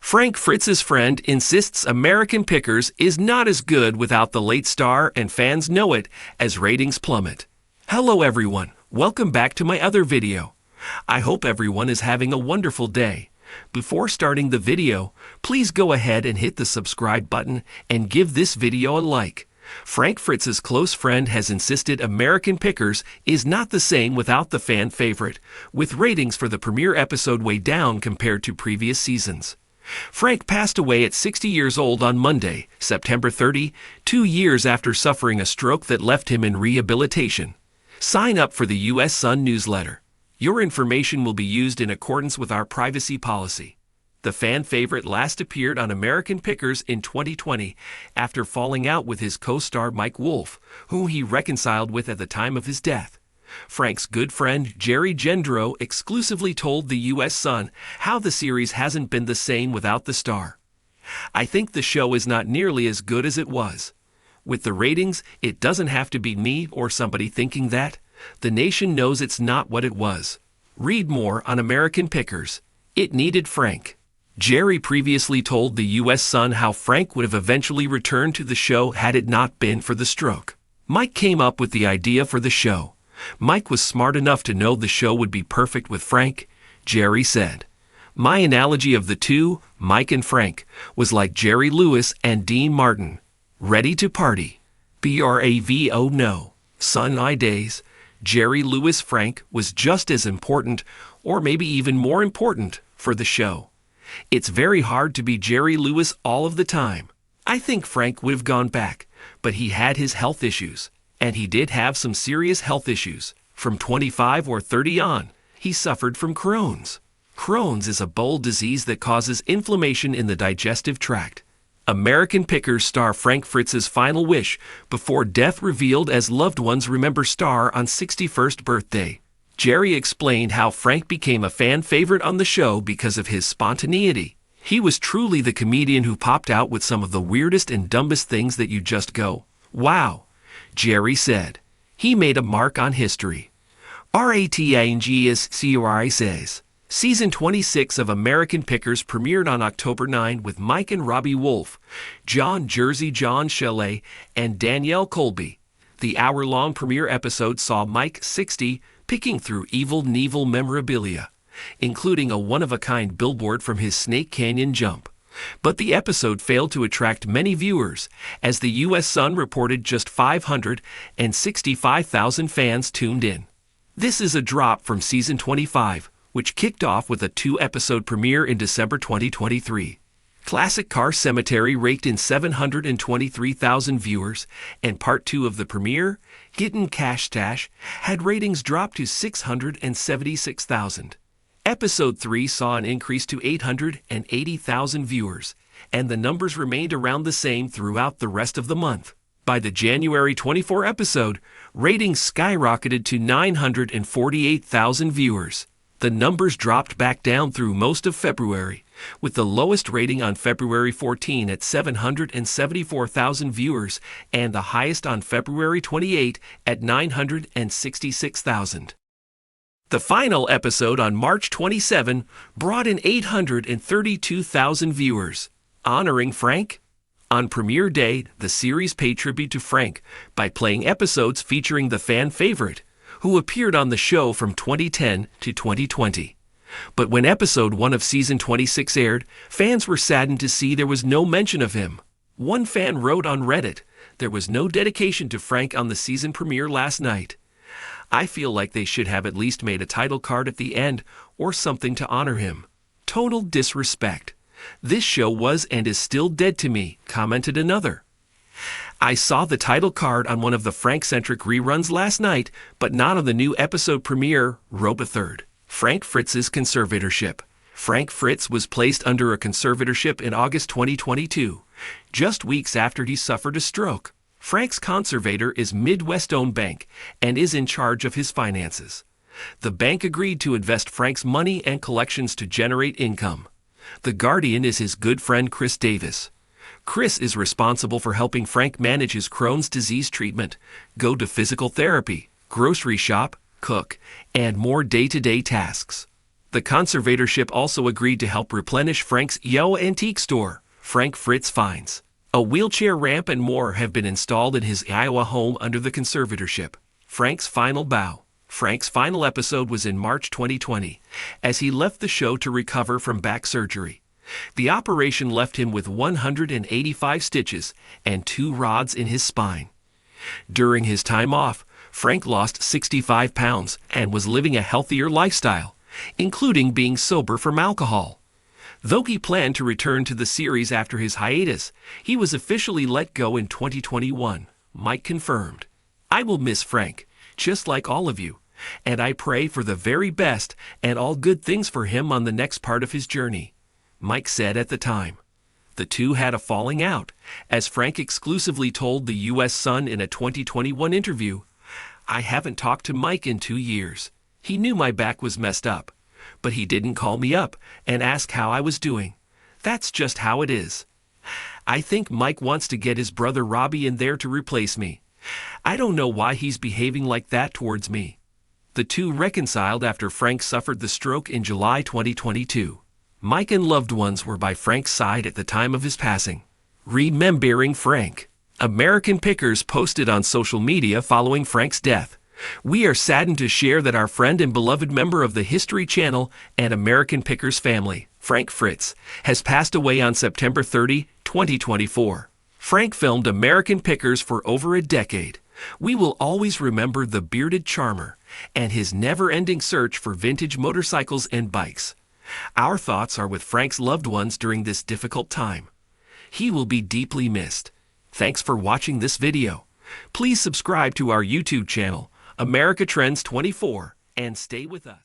Frank Fritz's friend insists American Pickers is not as good without the late star, and fans know it as ratings plummet. Hello everyone, welcome back to my other video. I hope everyone is having a wonderful day. Before starting the video, please go ahead and hit the subscribe button and give this video a like. Frank Fritz's close friend has insisted American Pickers is not the same without the fan favorite, with ratings for the premiere episode way down compared to previous seasons. Frank passed away at 60 years old on Monday, September 30, 2 years after suffering a stroke that left him in rehabilitation. Sign up for the U.S. Sun newsletter. Your information will be used in accordance with our privacy policy. The fan favorite last appeared on American Pickers in 2020 after falling out with his co-star Mike Wolfe, whom he reconciled with at the time of his death. Frank's good friend Jerry Gendreau exclusively told the U.S. Sun how the series hasn't been the same without the star. "I think the show is not nearly as good as it was. With the ratings, it doesn't have to be me or somebody thinking that. The nation knows it's not what it was." Read more on American Pickers. It needed Frank. Jerry previously told the U.S. Sun how Frank would have eventually returned to the show had it not been for the stroke. Mike came up with the idea for the show. Mike was smart enough to know the show would be perfect with Frank, Jerry said. "My analogy of the two, Mike and Frank, was like Jerry Lewis and Dean Martin. Ready to party. Bravo no. Sun days. Jerry Lewis Frank was just as important, or maybe even more important, for the show. It's very hard to be Jerry Lewis all of the time. I think Frank would have gone back, but he had his health issues, and he did have some serious health issues. From 25 or 30 on, he suffered from Crohn's. Crohn's is a bowel disease that causes inflammation in the digestive tract." American Pickers star Frank Fritz's final wish before death revealed as loved ones remember star on 61st birthday. Jerry explained how Frank became a fan favorite on the show because of his spontaneity. "He was truly the comedian who popped out with some of the weirdest and dumbest things that you just go, wow," Jerry said. "He made a mark on history." RATINGS says. Season 26 of American Pickers premiered on October 9 with Mike and Robbie Wolfe, John Shelley, and Danielle Colby. The hour-long premiere episode saw Mike, 60, picking through Evel Knievel memorabilia, including a one-of-a-kind billboard from his Snake Canyon jump. But the episode failed to attract many viewers, as the U.S. Sun reported just 565,000 fans tuned in. This is a drop from Season 25, which kicked off with a 2-episode premiere in December 2023. Classic Car Cemetery raked in 723,000 viewers, and Part 2 of the premiere, Gettin' Cash Stash, had ratings drop to 676,000. Episode 3 saw an increase to 880,000 viewers, and the numbers remained around the same throughout the rest of the month. By the January 24 episode, ratings skyrocketed to 948,000 viewers. The numbers dropped back down through most of February, with the lowest rating on February 14 at 774,000 viewers and the highest on February 28 at 966,000. The final episode on March 27 brought in 832,000 viewers. Honoring Frank? On premiere day, the series paid tribute to Frank by playing episodes featuring the fan favorite, who appeared on the show from 2010 to 2020. But when episode 1 of season 26 aired, fans were saddened to see there was no mention of him. One fan wrote on Reddit, "There was no dedication to Frank on the season premiere last night. I feel like they should have at least made a title card at the end or something to honor him. Total disrespect. This show was and is still dead to me," commented another. "I saw the title card on one of the Frank-centric reruns last night, but not on the new episode premiere," wrote a third. Frank Fritz's conservatorship. Frank Fritz was placed under a conservatorship in August 2022, just weeks after he suffered a stroke. Frank's conservator is Midwest-owned bank and is in charge of his finances. The bank agreed to invest Frank's money and collections to generate income. The guardian is his good friend Chris Davis. Chris is responsible for helping Frank manage his Crohn's disease treatment, go to physical therapy, grocery shop, cook, and more day-to-day tasks. The conservatorship also agreed to help replenish Frank's Yo antique store, Frank Fritz Finds. A wheelchair ramp and more have been installed in his Iowa home under the conservatorship. Frank's final bow. Frank's final episode was in March 2020, as he left the show to recover from back surgery. The operation left him with 185 stitches and 2 rods in his spine. During his time off, Frank lost 65 pounds and was living a healthier lifestyle, including being sober from alcohol. Though he planned to return to the series after his hiatus, he was officially let go in 2021, Mike confirmed. "I will miss Frank, just like all of you, and I pray for the very best and all good things for him on the next part of his journey," Mike said at the time. The two had a falling out, as Frank exclusively told the U.S. Sun in a 2021 interview, "I haven't talked to Mike in 2 years. He knew my back was messed up, but he didn't call me up and ask how I was doing. That's just how it is. I think Mike wants to get his brother Robbie in there to replace me. I don't know why he's behaving like that towards me." The two reconciled after Frank suffered the stroke in July 2022. Mike and loved ones were by Frank's side at the time of his passing. Remembering Frank. American Pickers posted on social media following Frank's death. "We are saddened to share that our friend and beloved member of the History Channel and American Pickers family, Frank Fritz, has passed away on September 30, 2024. Frank filmed American Pickers for over a decade. We will always remember the bearded charmer and his never-ending search for vintage motorcycles and bikes. Our thoughts are with Frank's loved ones during this difficult time. He will be deeply missed." Thanks for watching this video. Please subscribe to our YouTube channel, America Trends 24, and stay with us.